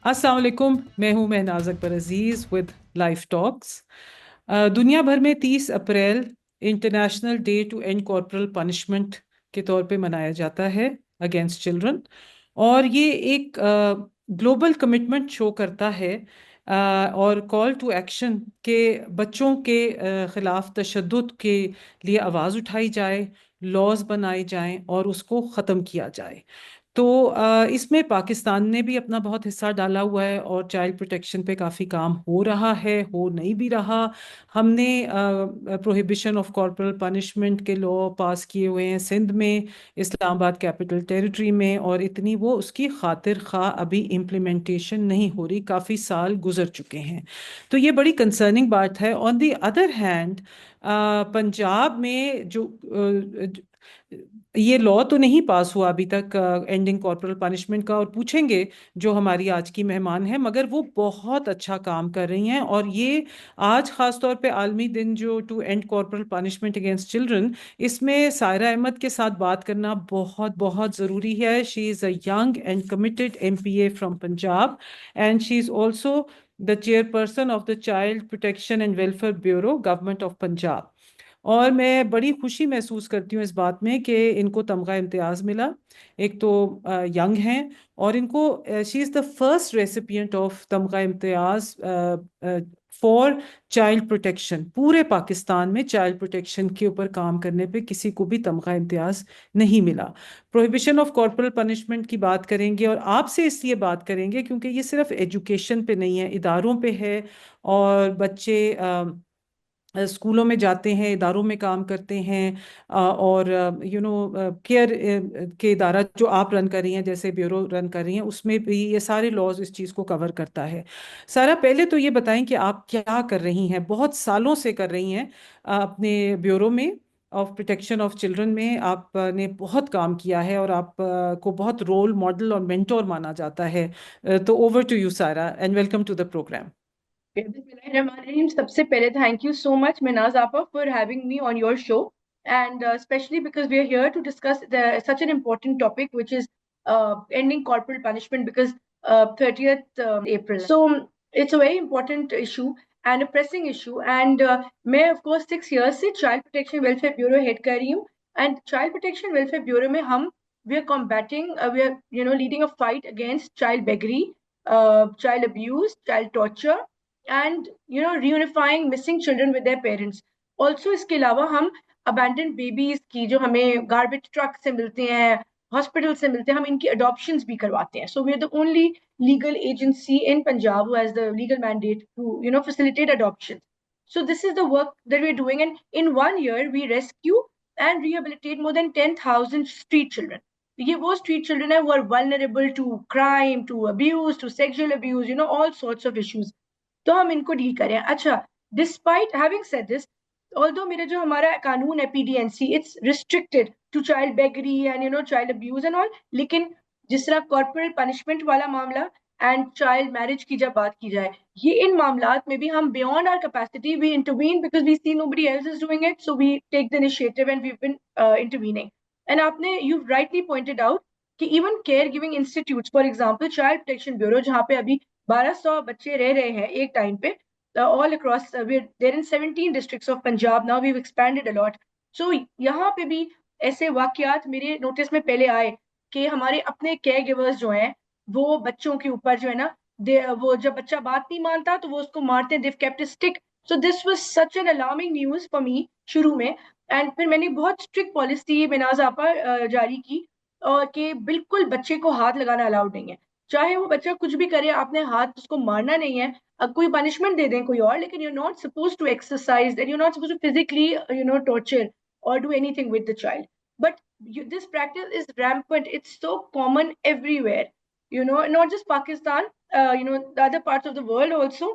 अस्सलाम वालेकुम। मैं हूं Mehnaz Akbar Aziz with life talks. दुनिया भर में 30 April international day to end corporal punishment के तौर पे मनाया जाता है अगेंस्ट चिल्ड्रन। और ये एक ग्लोबल कमिटमेंट शो करता है और कॉल टू एक्शन के बच्चों के खिलाफ तशद्दुद के लिए आवाज़ उठाई जाए, लॉज बनाए जाएं और उसको ख़त्म किया जाए। तो इसमें पाकिस्तान ने भी अपना बहुत हिस्सा डाला हुआ है और चाइल्ड प्रोटेक्शन पे काफ़ी काम हो रहा है, हो नहीं भी रहा। हमने प्रोहिबिशन ऑफ कॉर्पोरल पनिशमेंट के लॉ पास किए हुए हैं सिंध में, इस्लामाबाद कैपिटल टेरिटरी में, और इतनी वो उसकी खातिर खा अभी इम्प्लीमेंटेशन नहीं हो रही, काफ़ी साल गुजर चुके हैं। तो ये बड़ी कंसर्निंग बात है। On the other hand Punjab में जो ये लॉ तो नहीं पास हुआ अभी तक एंडिंग कॉर्पोरल पनिशमेंट का, और पूछेंगे जो हमारी आज की मेहमान है, मगर वो बहुत अच्छा काम कर रही हैं। और ये आज खास तौर पे आलमी दिन जो to end corporal punishment against children, इसमें सायरा अहमद के साथ बात करना बहुत बहुत ज़रूरी है। She is a young and committed MPa from Punjab, and she is also the chairperson of the child protection and welfare bureau, government of Punjab. और मैं बड़ी खुशी महसूस करती हूँ इस बात में कि इनको तमगा इम्तियाज़ मिला। एक तो यंग हैं, और इनको she is the first recipient of तमगा इम्तियाज़ फॉर चाइल्ड प्रोटेक्शन। पूरे पाकिस्तान में चाइल्ड प्रोटेक्शन के ऊपर काम करने पे किसी को भी तमगा इम्तियाज़ नहीं मिला। प्रोहिबिशन ऑफ कॉर्पोरल पनिशमेंट की बात करेंगे, और आपसे इसलिए बात करेंगे क्योंकि ये सिर्फ एजुकेशन पे नहीं है, इदारों पे है। और बच्चे स्कूलों में जाते हैं, इदारों में काम करते हैं, और केयर के इदारा जो आप रन कर रही हैं, जैसे ब्यूरो रन कर रही हैं, उसमें भी ये सारे लॉज इस चीज़ को कवर करता है। सारा, पहले तो ये बताएं कि आप क्या कर रही हैं, बहुत सालों से कर रही हैं अपने ब्यूरो में ऑफ प्रोटेक्शन ऑफ चिल्ड्रन में। आपने बहुत काम किया है और आप को बहुत रोल मॉडल और मेंटोर माना जाता है। तो over to you Sara, and welcome to the programme. Bismillahirrahmanirrahim. सबसे पहले thank you so much Minaz Appa for having me on your show, and especially because we are here to discuss such an important topic, which is ending corporal punishment, because 30th April. So it's a very important issue and a pressing issue, and मैं of course 6 years से Child Protection Welfare Bureau head कर रही हूँ, and Child Protection Welfare Bureau में हम we are combating, we are leading a fight against child beggary, child abuse, child torture, and reunifying missing children with their parents. Also इसके अलावा हम abandoned babies की, जो हमें garbage truck से मिलते हैं, हॉस्पिटल से मिलते हैं, हम इनकी adoptions भी करवाते हैं. So we are the only legal agency in Punjab who has the legal mandate to facilitate adoptions. So this is the work that we're doing, and in 1 year we rescue and rehabilitate more than 10,000 street children. ये वो street children हैं who are vulnerable to crime, to abuse, to sexual abuse, all sorts of issues. तो हम इनको deal करें. अच्छा, despite having said this, although मेरा जो हमारा कानून है PDNC, it's restricted to child beggary and child abuse and all, लेकिन जिस तरह कॉर्पोरल पनिशमेंट वाला मामला एंड चाइल्ड मैरिज की जब बात की जाए, ये इन मामलात में भी हम beyond our capacity we intervene, because we see nobody else is doing it, so we take the initiative and we been intervening. And आपने यू राइटली पॉइंटेड आउट कि even care giving institutes, for example child protection bureau, जहाँ पे अभी 1200 बच्चे रह रहे हैं एक टाइम पे, all across, we're there in 17 districts of Punjab now, we've expanded a lot. So यहाँ पे भी ऐसे वाकयात मेरे नोटिस में पहले आए कि हमारे अपने केयर गिवर्स जो हैं, वो बच्चों के ऊपर जो है ना, वो जब बच्चा बात नहीं मानता तो वो उसको मारते हैं, they've kept a stick. So this was such an alarming news for me शुरू में, एंड फिर मैंने बहुत स्ट्रिक्ट पॉलिसी बिनाज आपा जारी की, और कि बिल्कुल बच्चे को हाथ लगाना अलाउड नहीं है, चाहे वो बच्चा कुछ भी करे, आपने हाथ उसको मारना नहीं है. कोई पनिशमेंट दे दें कोई और, लेकिन you're not supposed to exercise and you're not supposed to physically torture or do anything with the child. But this practice is rampant, it's so common everywhere, not just Pakistan, the other parts of the world also.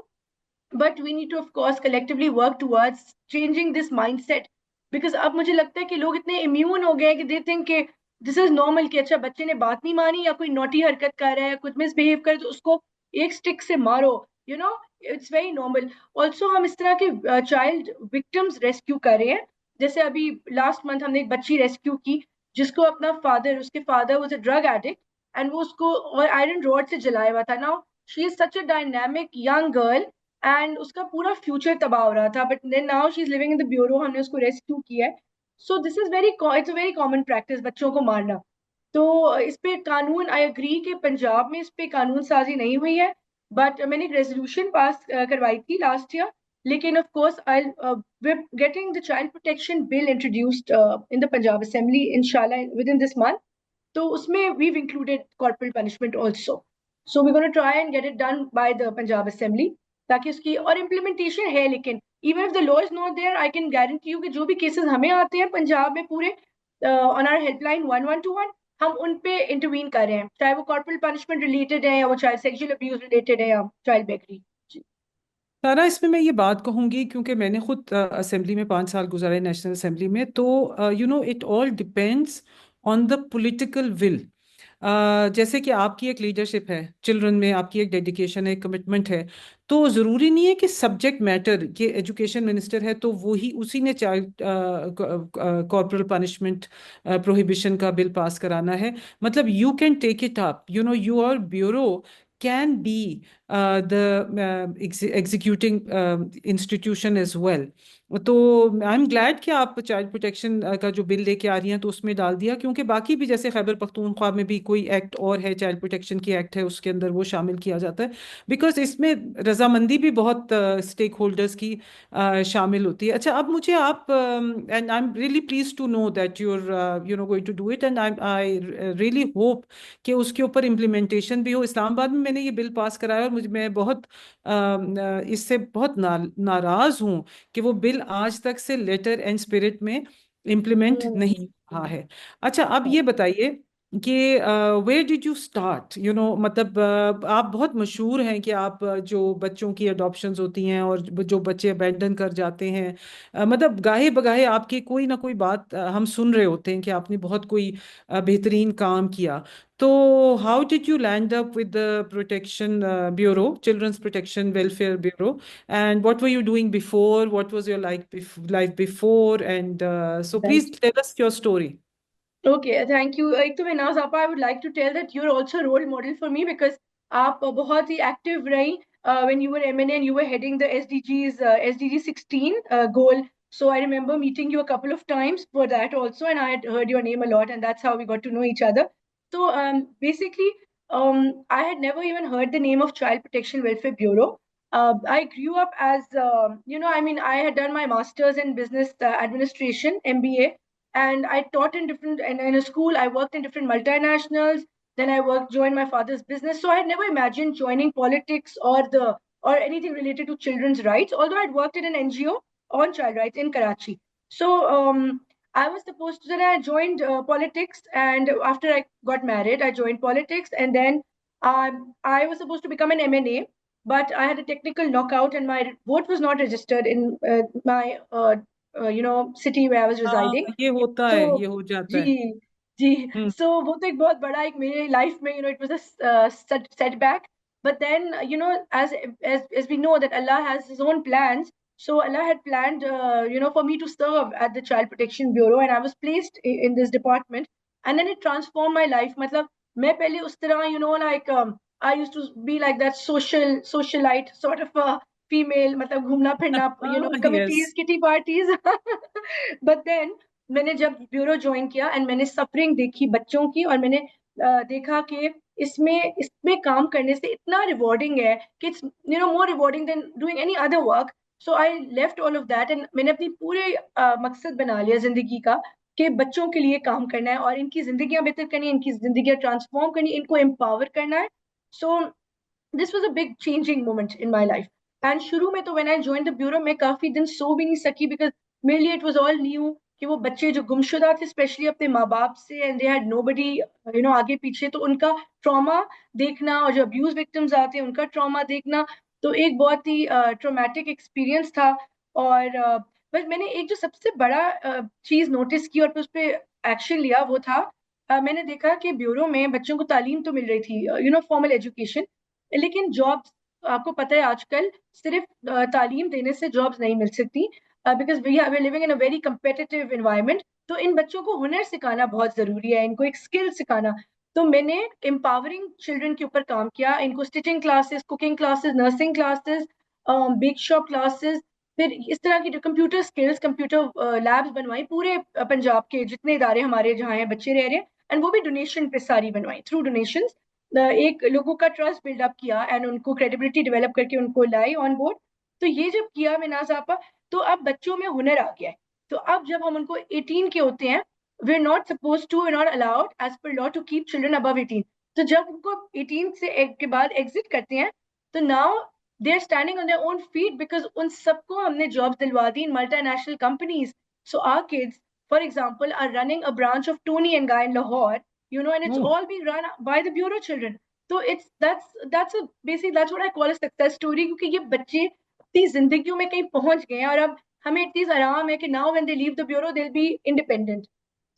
But we need to of course collectively work towards changing this mindset, because अब मुझे लगता है कि लोग इतने immune हो गए हैं कि दे थिंक कि दिस इज नॉर्मल, कि अच्छा बच्चे ने बात नहीं मानी या कोई नोटी हरकत कर रहा है, कुछ मिसबिहेव करे तो उसको एक स्टिक से मारो, इट्स वेरी नॉर्मल. ऑल्सो हम इस तरह के चाइल्ड विक्टिम्स रेस्क्यू कर रहे हैं. जैसे अभी लास्ट मंथ हमने एक बच्ची रेस्क्यू की, जिसको अपना फादर, उसके father was a drug addict, and वो उसको और आयरन रॉड से जलाया हुआ था ना. She is such a dynamic young girl, and उसका पूरा फ्यूचर तबाह हो रहा था, but then now she is living in the bureau, हमने उसको रेस्क्यू किया है। So this is very, it's a very common practice बच्चों को मारना। तो इस पे कानून, आई एग्री कि पंजाब में इस पे कानून साजी नहीं हुई है, बट मैंने एक रेजोल्यूशन पास करवाई थी लास्ट ईयर। लेकिन of course I we're getting the child protection bill introduced in the Punjab Assembly, inshallah, within this month. So usme we've included corporal punishment also. So we're going to try and get it done by the Punjab Assembly, ताकि उसकी और implementation है। लेकिन even if the law is not there, I can guarantee you कि जो भी cases हमें आते हैं पंजाब में पूरे ऑन आवर हेल्पलाइन 1121, हम उन पे इंटरवीन कर रहे हैं, चाहे वो कॉर्पोरल पनिशमेंट रिलेटेड है या वो चाइल्ड सेक्सुअल अब्यूज रिलेटेड है या चाइल्ड बेकरी। सारा, इसमें मैं ये बात कहूंगी क्योंकि मैंने खुद असेंबली में 5 साल गुजारे, नेशनल असेंबली में, तो it all depends on the political will. जैसे कि आपकी एक लीडरशिप है चिल्ड्रन में, आपकी एक डेडिकेशन है, कमिटमेंट है, तो ज़रूरी नहीं है कि सब्जेक्ट मैटर, ये एजुकेशन मिनिस्टर है तो वो ही उसी ने चाइल्ड कॉर्पोरल पनिशमेंट प्रोहिबिशन का बिल पास कराना है। मतलब you can take it up, your bureau can be the executing institution as well। तो आई एम ग्लैड कि आप चाइल्ड प्रोटेक्शन का जो बिल लेके आ रही हैं तो उसमें डाल दिया, क्योंकि बाकी भी जैसे खैबर पख्तूनख्वा में भी कोई एक्ट और है, चाइल्ड प्रोटेक्शन की एक्ट है, उसके अंदर वो शामिल किया जाता है, बिकॉज इसमें रजामंदी भी बहुत स्टेक होल्डर्स की शामिल होती है। अच्छा, अब मुझे आप, and I am really pleased to know that you're going to do it, and I really hope कि उसके ऊपर इम्प्लीमेंटेशन भी हो। इस्लामाबाद में मैंने ये बिल पास कराया और मैं बहुत इससे बहुत नाराज हूँ कि वो बिल आज तक से लेटर एंड स्पिरिट में इम्प्लीमेंट नहीं हम्म। हुआ है। अच्छा, अब ये बताइए कि वेयर डिड यू स्टार्ट, मतलब आप बहुत मशहूर हैं कि आप जो बच्चों की अडॉप्शंस होती हैं और जो बच्चे अबेंडन कर जाते हैं, मतलब गाहे बगाहे आपकी कोई ना कोई बात हम सुन रहे होते हैं कि आपने बहुत कोई बेहतरीन काम किया। तो how did you land up with the protection bureau, children's protection welfare bureau, and what were you doing before? What was your life before? And so please Right. tell us your story. Okay, thank you. एक तो मैं नाज आपा, I would like to tell that you're also a role model for me because आप बहुत ही active रही when you were MNA and you were heading the SDGs, SDG 16 goal. So I remember meeting you a couple of times for that also, and I had heard your name a lot, and that's how we got to know each other. So basically, I had never even heard the name of Child Protection Welfare Bureau. I grew up as, I mean, I had done my master's in business administration, MBA, and I taught in different, and in a school I worked in different multinationals. Then I joined my father's business. So I had never imagined joining politics or anything related to children's rights. Although I'd worked in an NGO on child rights in Karachi. So I was supposed to. Then I joined politics, and after I got married, I joined politics, and then I was supposed to become an MNA, but I had a technical knockout, and my vote was not registered in my city where I was हाँ, residing. ये होता है, So ये हो जाता है। जी जी, हम्म। so वो तो एक बहुत बड़ा एक मेरे लाइफ में, it was a setback. But then, as we know that Allah has His own plans. So Allah had planned, for me to serve at the Child Protection Bureau, and I was placed in this department, and then it transformed my life. मतलब मैं पहले उस तरह, like I used to be like that socialite sort of a female, मतलब घूमना फिरना, हाँ, yes. committees, kitty parties. But then मैंने जब ब्यूरो ज्वाइन किया एंड मैंने सफरिंग देखी बच्चों की, और मैंने देखा कि इसमें इसमें काम करने से इतना रिवॉर्डिंग है कि it's more rewarding than doing any other work. So I left all of that, and मैंने अपनी पूरे मकसद बना लिया जिंदगी का कि बच्चों के लिए काम करना है और इनकी जिंदगियां बेहतर करनी है, इनकी जिंदगियां ट्रांसफॉर्म करनी है, इनको एम्पावर करना है। So this was a big changing moment in my life. And शुरू में तो when I join the bureau, मैं काफी दिन सो भी नहीं सकी बिकॉज मेरे लिए इट वाज ऑल न्यू कि वो बच्चे जो गुमशुदा थे, स्पेशली अपने माँ बाप से, एंड दे हैड नोबडी आगे पीछे, तो उनका ट्रॉमा देखना, और जो अब्यूज विक्टिम्स आते हैं उनका ट्रॉमा देखना, तो एक बहुत ही ट्रोमैटिक एक्सपीरियंस था। और बस मैंने एक जो सबसे बड़ा चीज नोटिस की और फिर उस पर एक्शन लिया, वो था मैंने देखा कि ब्यूरो में बच्चों को तालीम तो मिल रही थी, फॉर्मल एजुकेशन, लेकिन जॉब्स, आपको पता है आजकल सिर्फ तालीम देने से जॉब्स नहीं मिल सकती, because we are living in a very competitive environment। तो इन बच्चों को हुनर सिखाना बहुत जरूरी है, इनको एक स्किल सिखाना। तो मैंने एम्पावरिंग चिल्ड्रन के ऊपर काम किया, इनको stitching classes, cooking classes, nursing classes, bake shop classes, फिर इस तरह की जो कंप्यूटर स्किल्स, कंप्यूटर लैब्स बनवाई पूरे पंजाब के जितने इदारे हमारे जहाँ हैं बच्चे रह रहे हैं, एंड वो भी डोनेशन पे सारी बनवाई, थ्रू डोनेशन। एक लोगों का ट्रस्ट बिल्डअप किया एंड उनको क्रेडिबिलिटी डेवलप करके उनको लाई ऑन बोर्ड। तो ये जब किया मिनाज आपा, तो अब बच्चों में हुनर आ गया है। तो अब जब हम उनको 18 के होते हैं, we are not suppose to, we not allowed as per law to keep children above 18। तो जब उनको 18 से के बाद एग्जिट करते हैं, तो now they are standing on their own feet, because उन सबको हमने जॉब दिलवा दी in multinational companies. So our kids, for example, are running a branch of Tony and Guy in Lahore, and it's oh. all being run by the bureau children. So that's a basically that's what I call a success story, क्योंकि ये बच्चे अपनी जिंदगियों में कहीं पहुंच गए हैं और अब हमें इतनी आराम है कि now when they leave the bureau they'll be independent.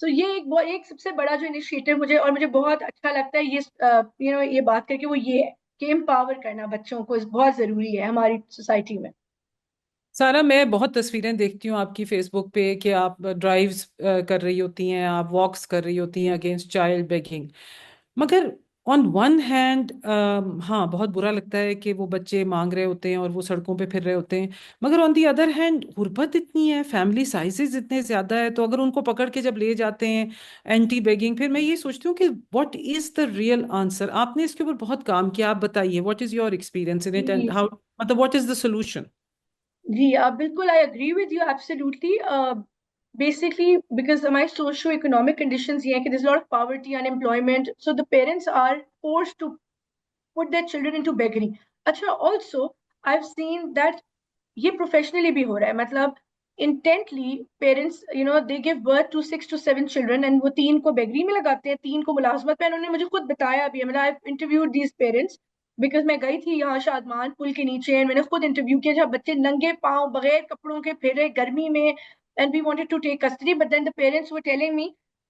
तो ये एक सबसे बड़ा जो इनिशिएटिव मुझे बहुत अच्छा लगता है, ये बात करके, वो ये है कि एम्पावर करना बच्चों को बहुत जरूरी है हमारी सोसाइटी में। सारा, मैं बहुत तस्वीरें देखती हूँ आपकी फेसबुक पे कि आप ड्राइव्स कर रही होती हैं, आप वॉक्स कर रही होती हैं अगेंस्ट चाइल्ड बेगिंग। मगर ऑन वन हैंड हाँ, बहुत बुरा लगता है कि वो बच्चे मांग रहे होते हैं और वो सड़कों पे फिर रहे होते हैं। मगर ऑन दी अदर हैंड गुर्बत इतनी है, फैमिली साइजेस इतने ज़्यादा है, तो अगर उनको पकड़ के जब ले जाते हैं एंटी बेगिंग, फिर मैं ये सोचती हूँ कि what is the real answer. आपने इसके ऊपर बहुत काम किया, आप बताइए what is your experience in it and जी हाउ, मतलब व्हाट इज़ द सोल्यूशन। जी, बिल्कुल, I agree with you absolutely. Basically because हमारे सोशो इकोनॉमिक कंडीशंस ये है कि there's a lot of poverty, unemployment, so the parents are forced to put their children into beggary. अच्छा, also I've seen that ये professionally भी हो रहा है, मतलब intently parents they give birth to 6 to 7 children and वो 3 को beggary में लगाते हैं, 3 को मुलाजमत पे। उन्होंने मुझे खुद बताया भी है, मतलब I interviewed these parents, because मैं गई थी यहाँ शादमान पुल के नीचे एंड मैंने खुद इंटरव्यू किया जहाँ बच्चे नंगे पाँव बगैर कपड़ों के फिर रहे गर्मी में, and we wanted to take custody, but then the parents were telling me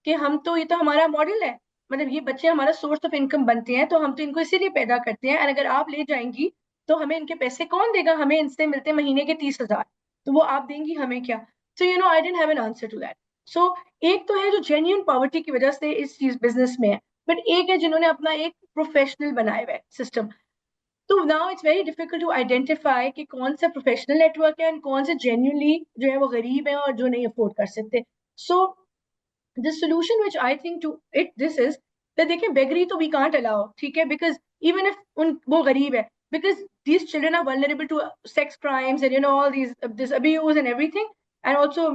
कि हम तो, ये तो हमारा मॉडल है, मतलब ये बच्चे हमारा सोर्स ऑफ इनकम बनते हैं, तो हम तो इनको इसीलिए पैदा करते हैं, एंड अगर आप ले जाएंगी तो हमें इनके पैसे कौन देगा, हमें इनसे मिलते महीने के 30,000, तो वो आप देंगी हमें क्या। So I don't have an answer to that. So एक तो है जो जेन्यून पॉवर्टी की वजह से इस चीज बिजनेस में है, बट एक है जिन्होंने अपना एक प्रोफेशनल बनाया हुआ है सिस्टम। तो now it's very difficult to identify कि कौन सा प्रोफेशनल नेटवर्क है एंड कौन से जेन्यूनली जो है वो गरीब है और जो नहीं अफोर्ड कर सकते। सो the solution which I think to it this is that देखें, बेगरी तो we can't allow, ठीक है, because even if उन वो गरीब है, because these children are vulnerable to sex crimes and all these this abuse and everything, and also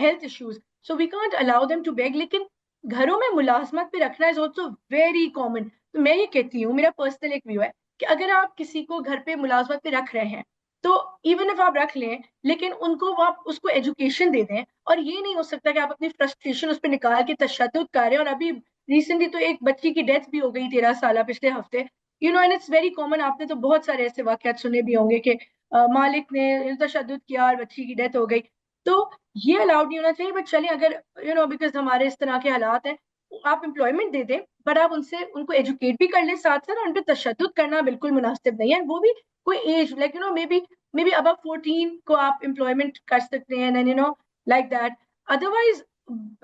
health issues, so we can't allow them to beg. लेकिन घरों में मुलाजमत पे रखना is also very common। तो मैं ये कहती हूँ, मेरा पर्सनल एक व्यू है कि अगर आप किसी को घर पे मुलाजमत पे रख रहे हैं, तो इवन इफ आप रख लें, लेकिन उनको आप उसको एजुकेशन दे दें। और ये नहीं हो सकता कि आप अपनी फ्रस्ट्रेशन उस पर निकाल के तशद्दुद कर रहे हैं। और अभी रिसेंटली तो एक बच्ची की डेथ भी हो गई, 13 साल, पिछले हफ्ते। एंड इट्स वेरी कॉमन, आपने तो बहुत सारे ऐसे वाकयात सुने भी होंगे कि मालिक ने तशद्दुद किया और बच्ची की डेथ हो गई। तो ये अलाउड नहीं होना चाहिए। बट चलिए, अगर बिकॉज हमारे इस तरह के हालात हैं, आप एम्प्लॉयमेंट दे दें, बट आप उनको एजुकेट भी कर लें साथ साथ, और उन पर तशद्दुद करना बिल्कुल मुनासिब नहीं है। वो भी कोई एज, लाइक मे बी अब 14 को आप एम्प्लॉयमेंट कर सकते हैं, and like that. Otherwise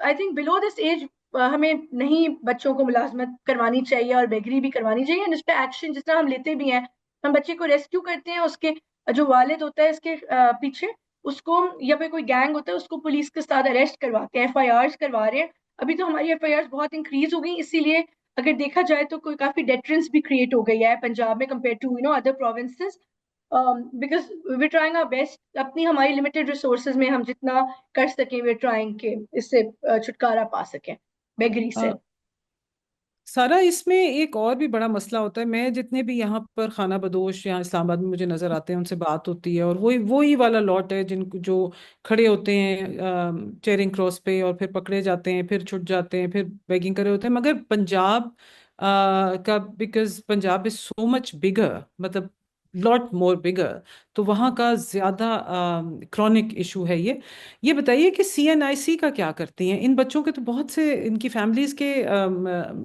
I think below this age हमें नहीं बच्चों को मुलाजमत करवानी चाहिए और बेगरी भी करवानी चाहिए। एंड इस पे एक्शन जिस तरह हम लेते भी हैं, हम बच्चे को रेस्क्यू करते हैं, उसके जो वालिद होता है इसके पीछे, उसको, या फिर कोई गैंग होता है उसको पुलिस के साथ अरेस्ट करवाते हैं, FIRs करवा रहे हैं। अभी तो हमारी FIRs बहुत इंक्रीज हो गई, इसीलिए अगर देखा जाए तो कोई काफी डेटरेंस भी क्रिएट हो गई है पंजाब में compare to other provinces, because we trying our best, अपनी हमारी लिमिटेड रिसोर्सेज में हम जितना कर सकें वी ट्राइंग के इससे छुटकारा पा सकें बेगरी से। सारा, इसमें एक और भी बड़ा मसला होता है। मैं जितने भी यहाँ पर खाना बदोश यहाँ इस्लामाबाद में मुझे नजर आते हैं, उनसे बात होती है, और वही वही वाला लॉट है जिनको जो खड़े होते हैं चेरिंग क्रॉस पे और फिर पकड़े जाते हैं, फिर छुट जाते हैं, फिर बेगिंग करे होते हैं। मगर पंजाब का, because Punjab is so much bigger, मतलब लॉट मोर बिगर, तो वहाँ का ज्यादा क्रॉनिक इशू है ये बताइए कि CNIC का क्या करती हैं? इन बच्चों के तो बहुत से, इनकी फैमिलीज के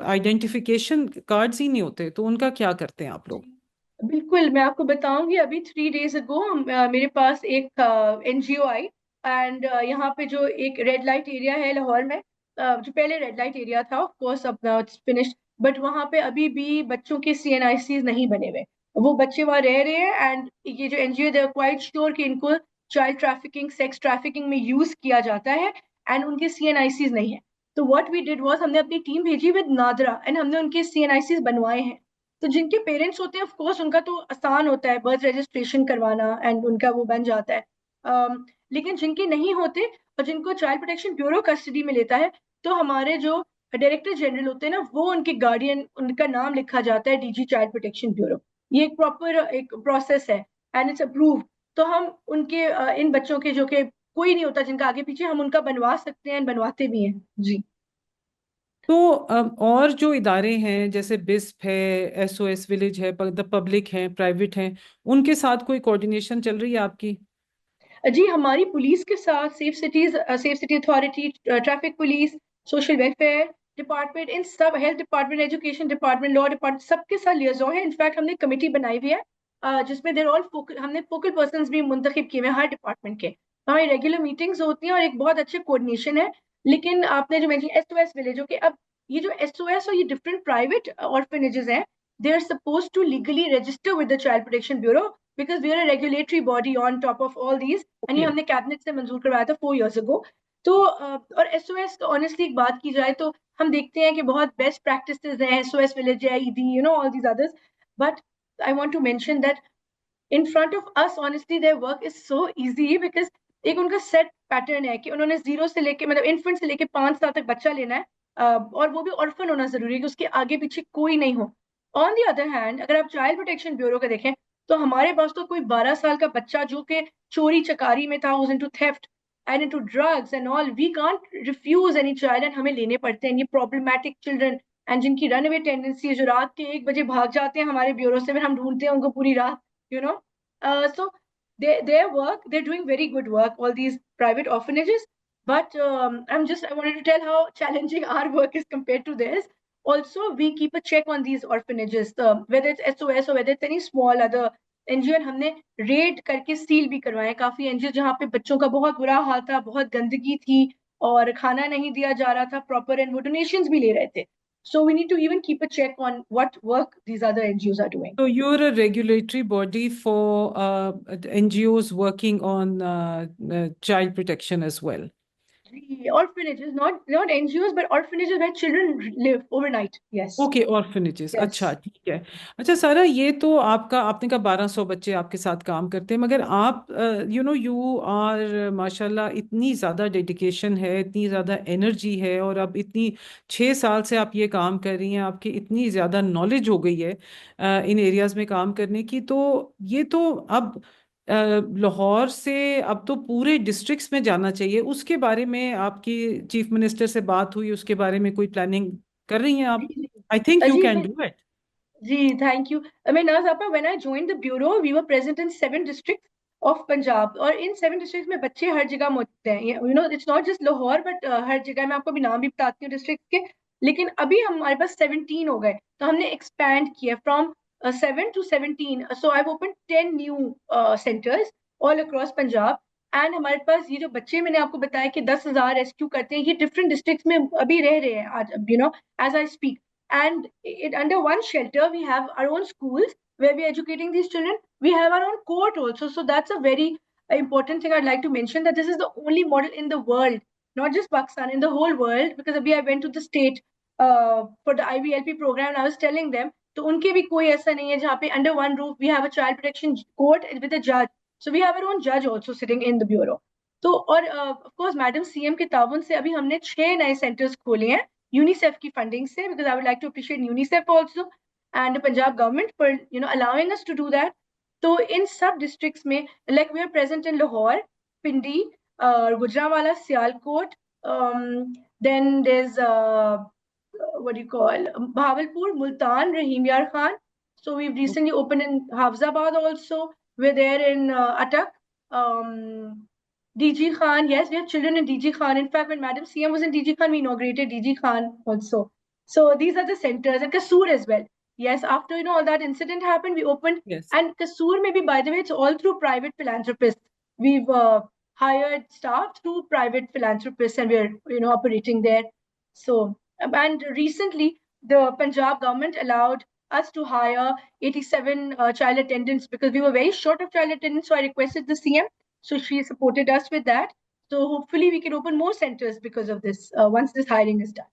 आइडेंटिफिकेशन कार्ड्स ही नहीं होते, तो उनका क्या करते हैं आप लोग? बिल्कुल, मैं आपको बताऊंगी। अभी 3 days अगो मेरे पास एक NGO आई, एंड यहाँ पे जो एक रेड लाइट एरिया है लाहौर में, जो पहले रेड लाइट एरिया था, ऑफ कोर्स अब इट्स फिनिश्ड, बट वहां पे अभी भी बच्चों के CNICs नहीं बने हुए। वो बच्चे वहां रह रहे हैं, एंड ये जो NGO they are quite sure कि इनको चाइल्ड ट्रैफिकिंग, सेक्स ट्रैफिकिंग में यूज किया जाता है, एंड उनके CNICs नहीं है। तो व्हाट वी डिड वाज, हमने अपनी टीम भेजी विद नादरा, एंड हमने उनके CNICs बनवाए हैं। तो जिनके पेरेंट्स होते हैं, ऑफ कोर्स उनका तो आसान होता है बर्थ रजिस्ट्रेशन करवाना, एंड उनका वो बन जाता है। लेकिन जिनके नहीं होते और जिनको चाइल्ड प्रोटेक्शन ब्यूरो कस्टडी में लेता है, तो हमारे जो डायरेक्टर जनरल होते हैं ना, वो उनके गार्डियन, उनका नाम लिखा जाता है DG चाइल्ड प्रोटेक्शन ब्यूरो। ये एक प्रॉपर एक प्रोसेस है, एंड इट्स अप्रूव। तो हम उनके इन बच्चों के जो कि कोई नहीं होता जिनका आगे पीछे, हम उनका बनवा सकते हैं, बनवाते भी हैं जी। तो और जो इदारे हैं जैसे बिस्प है, SOS विलेज है, द पब्लिक है, प्राइवेट हैं, उनके साथ कोई कोऑर्डिनेशन चल रही है आपकी? जी, हमारी पुलिस के साथ safe city authority, traffic police, social welfare department, इन सब, health department, education department, law department, सबके साथ लियाजो है। इनफैक्ट हमने कमेटी बनाई हुई है, जिसमें देर ऑल हमने फोकल पर्सन भी मुंतखब किए हुए हैं हर डिपार्टमेंट के। हमारी रेगुलर मीटिंग्स होती हैं और एक बहुत अच्छे कोऑर्डिनेशन है। लेकिन आपने जो मेंशन SOS विलेज, ओके, अब ये जो SOS और ये डिफरेंट प्राइवेट ऑर्फनेजेस हैं, they are suppose to legally register with the child protection bureau, because we are a regulatory body on top of all these, and ये okay. हमने cabinet से मंजूर करवाया था 4 years ago। तो और SOS ऑनेस्टली एक बात की जाए तो हम देखते हैं कि बहुत बेस्ट प्रैक्टिसेस हैं, SOS विलेज है, ED, all these others, but I want to mention that in front of us honestly their work is so easy, because एक उनका सेट पैटर्न है कि उन्होंने जीरो से लेके, मतलब इन्फेंट से लेके 5 साल तक बच्चा लेना है, और वो भी ऑर्फन होना जरूरी है कि उसके आगे पीछे कोई नहीं हो। ऑन दी अदर हैंड, अगर आप चाइल्ड प्रोटेक्शन ब्यूरो का देखें, तो हमारे पास तो कोई 12 साल का बच्चा जो कि चोरी चकारी में था, was into theft and into drugs and all, we can't refuse any child, and हमें लेने पड़ते हैं ये प्रॉब्लमैटिक चिल्ड्रन, एंड जिनकी रन अवे टेंडेंसी है, जो रात के 1 बजे भाग जाते हैं हमारे ब्यूरो से, फिर हम ढूंढते हैं उनको पूरी रात, you know so their work, they're doing very good work, all these private orphanages. But I wanted to tell how challenging our work is compared to theirs. Also, we keep a check on these orphanages, whether it's SOS or whether it's any small other NGO, and हमने red करके seal भी करवाए हैं काफी NGO जहाँ पे बच्चों का बहुत बुरा हाल था, बहुत गंदगी थी, और खाना नहीं दिया जा रहा था प्रॉपर, एंड वो डोनेशंस भी ले रहे थे। So we need to even keep a check on what work these other NGOs are doing. So you're a regulatory body for NGOs working on child protection as well. The orphanages, not NGOs, but orphanages where children live overnight. Yes, okay, orphanages, अच्छा, yes. ठीक है। अच्छा सारा, ये तो आपका, आपने कहा 1200 बच्चे आपके साथ काम करते हैं, मगर आप यू आर माशाल्लाह, इतनी ज़्यादा डेडिकेशन है, इतनी ज़्यादा एनर्जी है, और अब इतनी 6 साल से आप ये काम कर रही हैं, आपकी इतनी ज़्यादा नॉलेज हो गई है इन एरियाज़ में काम करने की, तो ये तो अब लाहौर से अब तो पूरे डिस्ट्रिक्ट्स में जाना चाहिए। उसके बारे में आपकी चीफ मिनिस्टर से बात हुई, उसके बारे में कोई प्लानिंग कर रही हैं आप? जी, I think you ji, can do it. Ji, thank you. I mean, Nazapa, when I joined the bureau, we were present in 7 districts of Punjab, और इन 7 districts में बच्चे हर जगह मौजूद हैं। It's not just Lahore, but हर जगह। मैं आपको अभी नाम भी बताती हूँ डिस्ट्रिक्ट के। लेकिन अभी हमारे पास 17 हो गए, तो हमने एक्सपैंड किया from 7 to 17। So I open 10 new centres all across Punjab. And हमारे पास ये जो बच्चे मैंने आपको बताया कि 10,000 रेस्क्यू करते हैं, ये डिफरेंट डिस्ट्रिक्ट्स में अभी रह रहे हैं आज, as I speak. And under one shelter, we have our own schools where we're educating these children. We have our own court also. So that's a very important thing I'd like to mention, that this is the only model in the world, not just Pakistan, in the whole world. Because I went to the state for the IVLP program, and I was telling them, तो उनके भी कोई ऐसा नहीं है जहाँ पे under one roof we have a child protection court with a judge. So we have our own judge also sitting in the bureau. तो और of course मैडम CM के ताउन से अभी हमने 6 नए सेंटर्स खोले हैं UNICEF की फंडिंग से, because I would like to appreciate UNICEF also and the Punjab government for allowing us to do that. तो इन सब डिस्ट्रिक्ट्स में, like we are present in Lahore, Pindi, Gujranwala, Sialkot, then there's what do you call, Bahawalpur, Multan, Rahim Yar Khan. So we've recently opened in Hafzabad also. We're there in Attak. DG Khan, yes, we have children in DG Khan. In fact, when Madam CM was in DG Khan, we inaugurated DG Khan also. So these are the centers, and Kasur as well. Yes, after all that incident happened, we opened, Yes. and Kasur maybe, by the way, it's all through private philanthropists. We've hired staff through private philanthropists, and we're operating there. So and recently the Punjab government allowed us to hire 87 child attendants because we were very short of child attendants. So I requested the CM. So she supported us with that. So hopefully we can open more centers because of this once this hiring is done.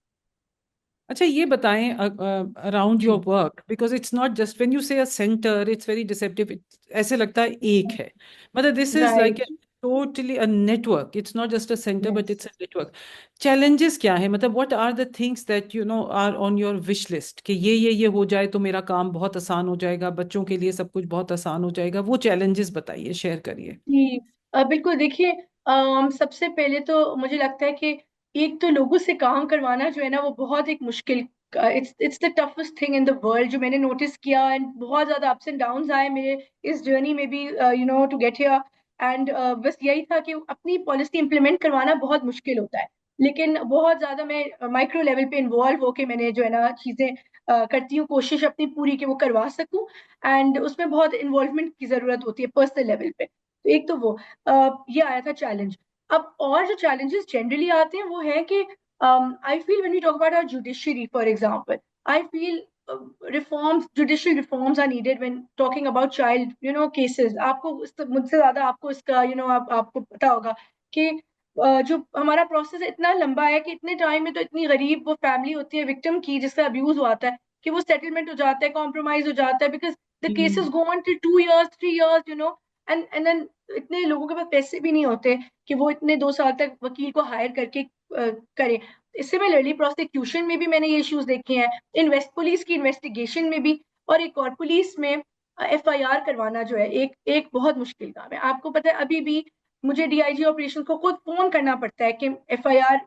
अच्छा, ये बताएं around your जी, work, because it's not just when you say a centre, it's very deceptive, ऐसे लगता है एक है, मतलब this is like right. Totally a network, it's not just a centre but Yes. It's a network. Challenges क्या है, मतलब what are the things that you know are on your wish list कि ये हो जाए तो मेरा काम बहुत आसान हो जाएगा, बच्चों के लिए सब कुछ बहुत आसान हो जाएगा, वो चैलेंजेस बताइए, शेयर करिए। जी, बिल्कुल देखिए, सबसे पहले तो मुझे लगता है कि एक तो लोगों से काम करवाना जो है ना वो बहुत एक मुश्किल, it's the toughest thing in the world जो मैंने नोटिस किया। एंड बहुत ज्यादा अप्स एंड डाउन्स आए मेरे इस जर्नी में भी, टू गेट हियर। एंड बस यही था कि अपनी पॉलिसी इंप्लीमेंट करवाना बहुत मुश्किल होता है, लेकिन बहुत ज्यादा मैं माइक्रो लेवल पे इन्वॉल्व होके मैंने जो है ना चीजें करती हूँ, कोशिश अपनी पूरी कि वो करवा सकूं। एंड उसमें बहुत इन्वॉल्वमेंट की जरूरत होती है पर्सनल लेवल पे। तो एक तो वो ये आया था चैलेंज। अब और जो चैलेंजेस जनरली आते हैं वो है कि I feel when we talk about our judiciary for example, I feel reforms, judicial reforms are needed when talking about child cases. आपको मुझसे ज्यादा आपको इसका आपको पता होगा कि जो हमारा प्रोसेस इतना लंबा है कि इतने टाइम में तो इतनी गरीब वो फैमिली होती है विक्टिम की जिसका अब्यूज हुआ था कि वो सेटलमेंट हो जाता है, कॉम्प्रोमाइज हो जाता है, because the cases go on till 2 years 3 years, and then इतने लोगों के पास पैसे भी नहीं होते कि वो इतने 2 साल तक वकील को हायर करके करें। सिमिलरली प्रोसिक्यूशन में भी मैंने ये इश्यूज देखे हैं, इन्वेस्ट पुलिस की इन्वेस्टिगेशन में भी। और एक और पुलिस में FIR करवाना जो है एक एक बहुत मुश्किल काम है। आपको पता है अभी भी मुझे DIG ऑपरेशन को खुद फोन करना पड़ता है कि FIR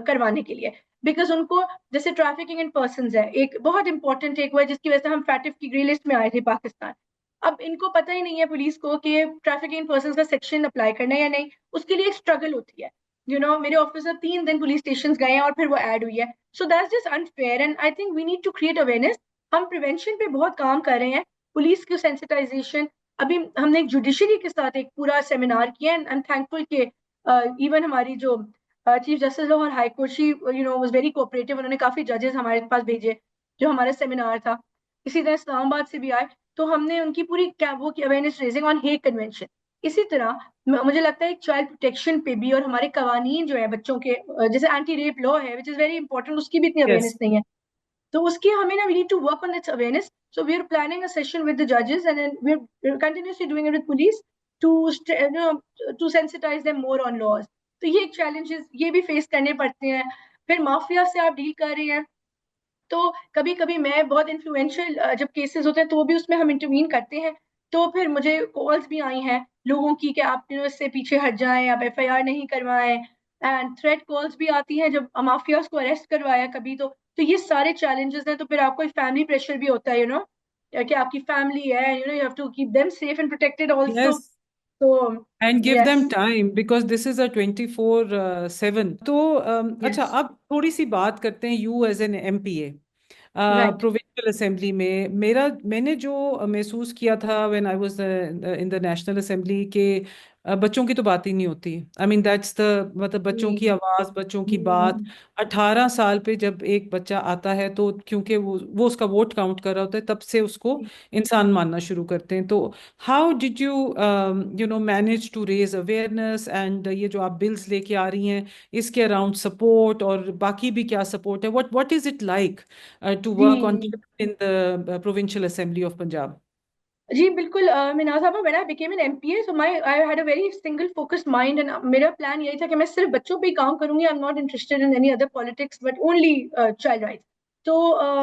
करवाने के लिए, बिकॉज उनको जैसे ट्रैफिकिंग इन पर्सन है एक बहुत इंपॉर्टेंट एक हुआ है जिसकी वजह से हम फैटिफ की ग्रे लिस्ट में आए थे पाकिस्तान। अब इनको पता ही नहीं है पुलिस को कि ट्रैफिकिंग इन पर्सन का सेक्शन अप्लाई करना है या नहीं, उसके लिए एक स्ट्रगल होती है। मेरे ऑफिसर 3 दिन पुलिस स्टेशन गए हैं और फिर वो ऐड हुई है। So that's just unfair and I think we need to create awareness. हम प्रिवेंशन पे बहुत काम कर रहे हैं, पुलिस की सेंसिटाइजेशन। अभी हमने एक जुडिशरी के साथ एक पूरा सेमिनार किया एंड आई एम थैंकफुल के इवन हमारी जो चीफ जस्टिस और high court, she was very cooperative, उन्होंने काफी जजेस हमारे पास भेजे जो हमारा सेमिनार था। इसी तरह इस्लामाबाद से भी आए, तो हमने उनकी पूरी क्या वो की awareness raising on Hague convention. इसी तरह मुझे लगता है चाइल्ड प्रोटेक्शन पे भी और हमारे कवानीन जो है बच्चों के, जैसे एंटी रेप लॉ है विच इज वेरी इंपॉर्टेंट, उसकी भी इतनी यस। अवेयरनेस नहीं है। तो उसकी हमें ना we need to work on its awareness. So we are planning a session with the judges and then we're continuously doing it with police to to sensitize them more on laws. तो ये challenges ये भी face करने पड़ते हैं। फिर mafia से आप डील कर रहे हैं, तो कभी कभी मैं बहुत इन्फ्लुएंशियल जब केसेस होते हैं तो भी उसमें हम इंटरवीन करते हैं। तो फिर मुझे कॉल्स भी आई हैं लोगों की कि आप इससे पीछे हट जाएं, आप FIR नहीं करवाएं। एंड थ्रेट कॉल्स भी आती हैं जब माफियाज को अरेस्ट करवाया कभी। तो ये सारे चैलेंजेस हैं। तो फिर आपको फैमिली प्रेशर भी होता है, कि आपकी फैमिली है, you have to keep them safe and protected also. Yes, तो and give yes, them time because this is a 24/7। तो अच्छा, यस, अब थोड़ी सी बात करते हैं you as an MPA right, provincial assembly में। मैंने जो महसूस किया था when I was in the national assembly के बच्चों की तो बात ही नहीं होती। आई मीन दैट्स द, मतलब बच्चों की आवाज़, बच्चों की बात। 18 साल पे जब एक बच्चा आता है तो क्योंकि वो उसका वोट काउंट कर रहा होता है, तब से उसको इंसान मानना शुरू करते हैं। तो how did you manage to raise awareness, and ये जो आप बिल्स लेके आ रही हैं इसके अराउंड सपोर्ट, और बाकी भी क्या सपोर्ट है, what is it like to work on जी, children in the Provincial Assembly of Punjab? जी बिल्कुल। मिनाज साहबा, when I became an MPA, so I had a very single focused mind and मेरा प्लान यही था कि मैं सिर्फ बच्चों पे ही काम करूंगी। आई am not interested in any other politics but only child rights. तो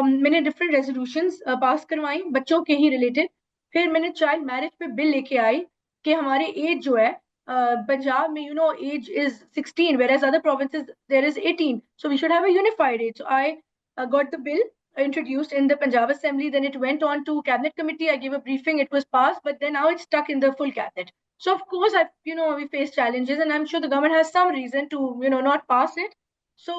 मैंने डिफरेंट रेजोल्यूशंस पास करवाई बच्चों के ही रिलेटेड। फिर मैंने चाइल्ड मैरिज पे बिल लेके आई कि हमारे एज जो है पंजाब में as is 16 whereas other provinces there is 18, so we should have a unified age. So I got the bill introduced in the Punjab Assembly. Then it went on to Cabinet Committee. I gave a briefing. It was passed, but then now it's stuck in the full cabinet. So of course, we face challenges, and I'm sure the government has some reason to not pass it. So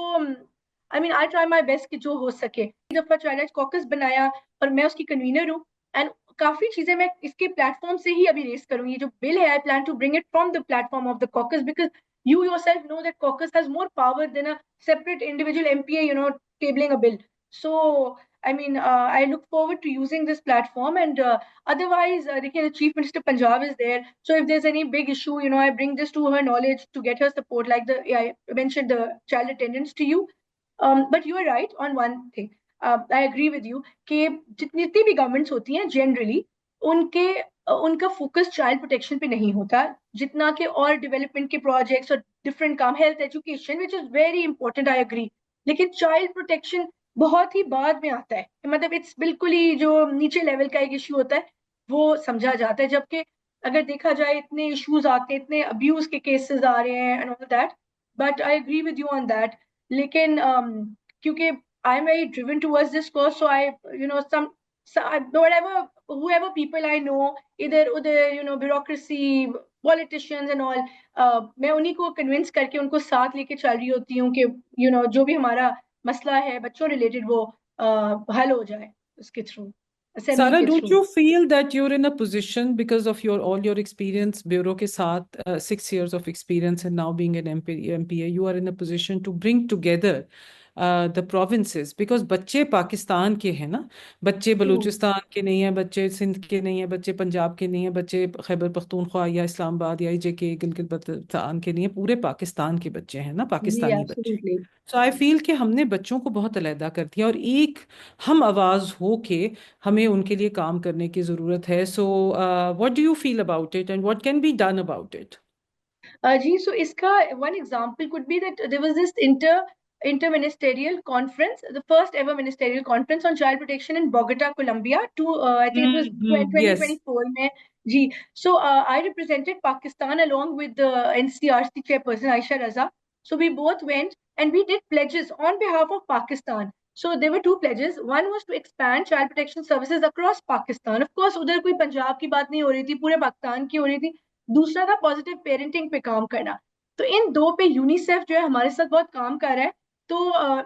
I mean, I try my best कि जो हो सके। एक दफा child caucus बनाया और मैं उसकी कन्वीनर हूँ। एंड काफी चीजें मैं इसके प्लेटफॉर्म से ही अभी रेस करूंगी। जो बिल है I plan to bring it from the platform of the caucus because you yourself know that caucus has more power than a separate individual MPA, tabling a bill. So I mean, I look forward to using this platform. And otherwise, the Chief Minister Punjab is there. So if there's any big issue, I bring this to her knowledge to get her support, like I mentioned the child attendance to you. But you are right on one thing. I agree with you कि जितनी भी governments होती हैं generally उनके उनका focus child protection पे नहीं होता जितना कि और डेवलपमेंट के प्रोजेक्ट्स और डिफरेंट काम health education which is very important I agree लेकिन चाइल्ड प्रोटेक्शन बहुत ही बाद में आता है मतलब इट्स बिल्कुल ही जो नीचे लेवल का एक इश्यू होता है वो समझा जाता है जबकि अगर देखा जाए इतने इश्यूज आते हैं इतने अब्यूज के केसेस आ रहे हैं and all that but I agree with you on that लेकिन क्योंकि I am very driven towards this cause so I some whatever whoever people I know इधर उधर bureaucracy politicians and all मैं उन्हीं को कन्विंस करके उनको साथ लेके चल रही होती हूँ कि जो भी हमारा मसला है बच्चों रिलेटेड वो हल हो जाए उसके थ्रू असेंबली Sarah, के don't through you feel that you're in a position because of your all your experience, bureau के साथ, 6 years of experience, and now being an MPA, you are in a position to bring together the provinces because बच्चे पाकिस्तान के हैं ना, बच्चे true Balochistan के नहीं हैं, बच्चे सिंध के नहीं हैं, बच्चे पंजाब के नहीं हैं, बच्चे खैबर पख्तूनख्वा या इस्लामाबाद या IJK गिलगित बल्तिस्तान के नहीं हैं, पूरे पाकिस्तान के बच्चे हैं ना, जी पाकिस्तानी बच्चे। एब्सोल्युटली सो आई फील कि हमने बच्चों को बहुत अलहदा कर दिया और एक हम आवाज हो के हमें उनके लिए काम करने की जरूरत है। So what do you feel about it and what can be done about it? जी सो इसका one example could be that there was this interministerial conference, the first ever ministerial conference on child protection in Bogota, Colombia. I think it was yes. 2024 में जी. So I represented Pakistan along with the NCRC chairperson Aisha Raza. So we both went and we did pledges on behalf of Pakistan. So there were two pledges. One was to expand child protection services across Pakistan. Of course, उधर कोई पंजाब की बात नहीं हो रही थी, पूरे पाकिस्तान की हो रही थी. दूसरा था पॉजिटिव पेरेंटिंग पे काम करना. तो इन दो पे यूनिसेफ जो है हमारे साथ बहुत काम कर रहा है. तो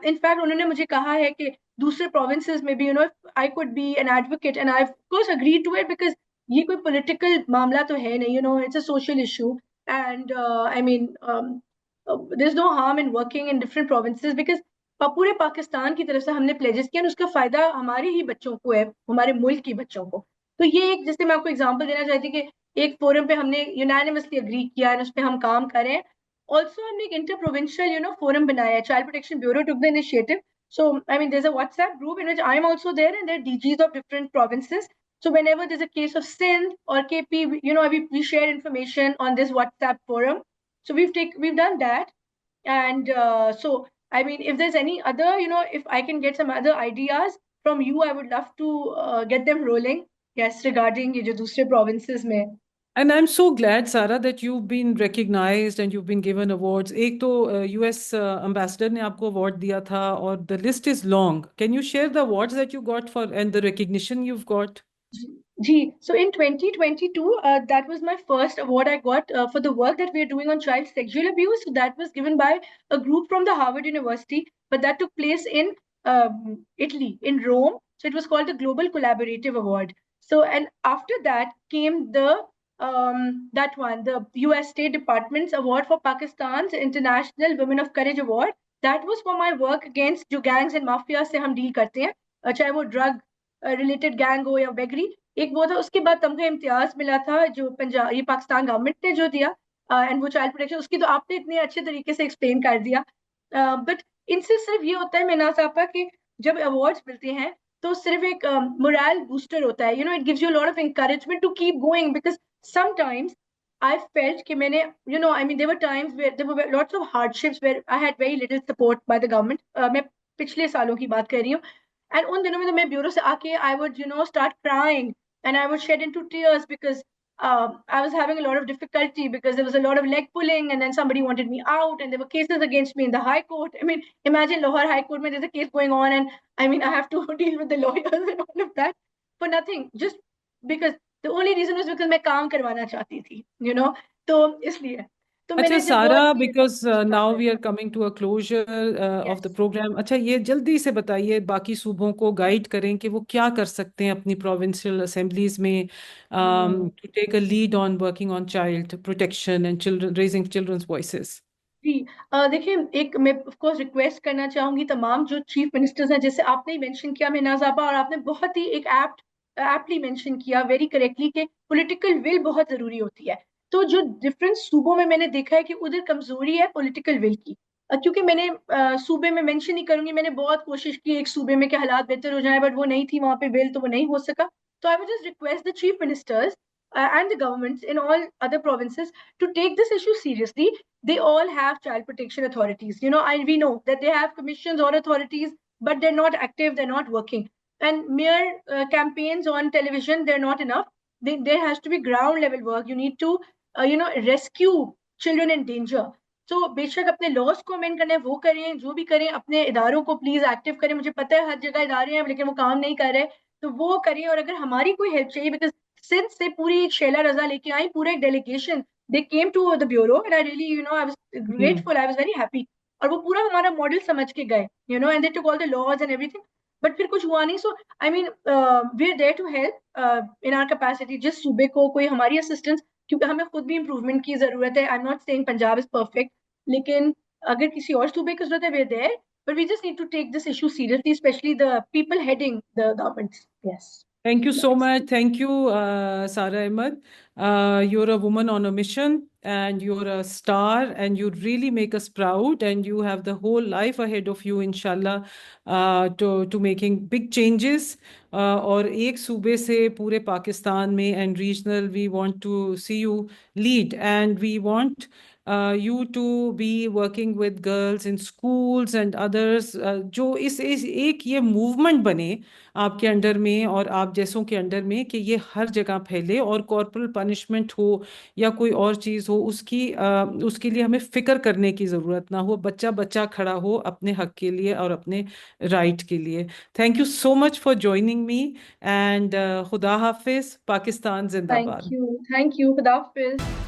इनफैक्ट उन्होंने मुझे कहा है कि दूसरे प्रोविंसेस में भी I could be an advocate and I of course agree to it because ये कोई पॉलिटिकल मामला तो है नहीं it's a social issue and I mean there is no harm in working in different provinces because पूरे पाकिस्तान की तरफ से हमने प्लेजेस किया और उसका फायदा हमारे ही बच्चों को है हमारे मुल्क के बच्चों को. तो ये एक जैसे मैं आपको एग्जांपल देना चाहती हूँ कि एक फोरम पे हमने यूनानिमसली अग्री किया है उस पर हम काम कर रहे हैं. ऑल्सो हमने एक इंटर प्रोविंशियल फोरम बनाया है. Child protection bureau took the initiative. So, I mean, there's a WhatsApp group in which I'm also there, and there are DGs of different provinces. So, whenever there's a case of Sindh or KP, we share information on this WhatsApp forum. So, we've done that, and so I mean, if there's any other, if I can get some other ideas from you, I would love to get them rolling. Yes, regarding ये जो दूसरे provinces में. And I'm so glad, Sarah, that you've been recognized and you've been given awards. एक तो US ambassador ने आपको award दिया था और the list is long. Can you share the awards that you got for and the recognition you've got? Gee, so in 2022, that was my first award I got for the work that we are doing on child sexual abuse. So that was given by a group from the Harvard University, but that took place in Italy, in Rome. So it was called the Global Collaborative Award. So, and after that came the US State Department's Award for Pakistan's International Women of Courage Award. That was for my work against जो gangs and mafia से हम deal करते हैं, चाहे वो drug related gang हो या beggary. एक वो था. उसके बाद तमगा इम्तियाज मिला था जो पंजाब ये पाकिस्तान गवर्नमेंट ने जो दिया एंड वो चाइल्ड प्रोटेक्शन उसकी तो आपने इतने अच्छे तरीके से एक्सप्लेन कर दिया. बट इनसे सिर्फ ये होता है मैं साहबा कि जब अवार्ड्स मिलते हैं तो सिर्फ एक मोरल बूस्टर होता है. It gives you lot of encouragement to keep going because sometimes I felt कि मैंने I mean there were times where there were lots of hardships where I had very little support by the government. मैं पिछले सालों की बात कर रही हूँ. And उन दिनों में तो मैं ब्यूरो से आके I would start crying and I would shed into tears because I was having a lot of difficulty because there was a lot of leg pulling and then somebody wanted me out and there were cases against me in the High Court. I mean, imagine Lahore High Court mein there's a case going on and I mean I have to deal with the lawyers and all of that for nothing just because the only reason was because मैं काम करवाना चाहती थी, तो इसलिए तो अच्छा मैंने जब वर्क सारा, किए because now started. We are coming to a closure of the Yes. Programme. अच्छा, ये जल्दी से बताइए, बाकी सूबों को गाइड करें कि वो क्या कर सकते हैं अपनी प्रोविंशियल असेंबलीज में Hmm. To take a lead on working on child protection and children raising children's voices. जी देखिए, एक मैं ऑफ कोर्स रिक्वेस्ट करना चाहूंगी तमाम जो चीफ मिनिस्टर्स हैं, जैसे आपने ही मेंशन किया महनाज आपा, और आपने बहुत ही एक एप्टली मेंशन किया वेरी करेक्टली कि पॉलिटिकल विल बहुत जरूरी होती है। तो जो डिफरेंट सूबों में मैंने देखा है कि उधर कमजोरी है पॉलिटिकल विल की। क्योंकि मैंने सूबे में मेंशन नहीं करूंगी, मैंने बहुत कोशिश की एक सूबे में कि हालात बेहतर हो जाए, बट वो नहीं थी वहां पे विल, तो वो नहीं हो सका। तो I would just request the chief ministers and the governments in all other provinces to take this issue seriously. They all have child protection authorities. We know that they have commissions or authorities, but they're not active, they're not working. And mere campaigns on television, they're not enough. There has to be ground level work. You need to, rescue children in danger. तो बेशक अपने loss को amend करने वो करें, जो भी करें, अपने इदारों को प्लीज एक्टिव करें। मुझे पता है हर जगह इदारे हैं लेकिन वो काम नहीं कर रहे, तो वो करिए। और अगर हमारी कोई हेल्प चाहिए, बिकॉज सिंस से पूरी शेला रजा लेके आई, पूरे delegation, they came to the bureau and I really, I was hmm. grateful, I was very happy. और वो पूरा हमारा मॉडल समझ के गए, and they took all the laws and everything. But फिर कुछ हुआ नहीं। So I mean we are there to help in our capacity. जिस सूबे को कोई हमारी असिस्टेंस, क्योंकि हमें खुद भी इम्प्रूवमेंट की जरूरत है। I am not saying Punjab is perfect, लेकिन अगर किसी और सूबे की जरूरत है, we are there. But we just need to take this issue seriously, especially the people heading the governments. Yes, Thank you so much. Thank you, Sarah Ahmed. You're a woman on a mission and you're a star and you really make us proud and you have the whole life ahead of you, inshallah, to making big changes. और एक सूबे से पूरे पाकिस्तान में and regional, we want to see you lead and we want you to be working with girls in schools and others, जो इस एक ये मूवमेंट बने आपके अंडर में और आप जैसों के अंडर में, कि ये हर जगह फैले और कॉर्पोरल पनिशमेंट हो या कोई और चीज़ हो, उसके लिए हमें फिक्र करने की ज़रूरत ना हो। बच्चा बच्चा खड़ा हो अपने हक के लिए और अपने राइट के लिए। Thank you so much for joining me and खुदा हाफिज। पाकिस्तान थैंक जिंदाबाद। यू, थैंक यू, खुदा हाफिज।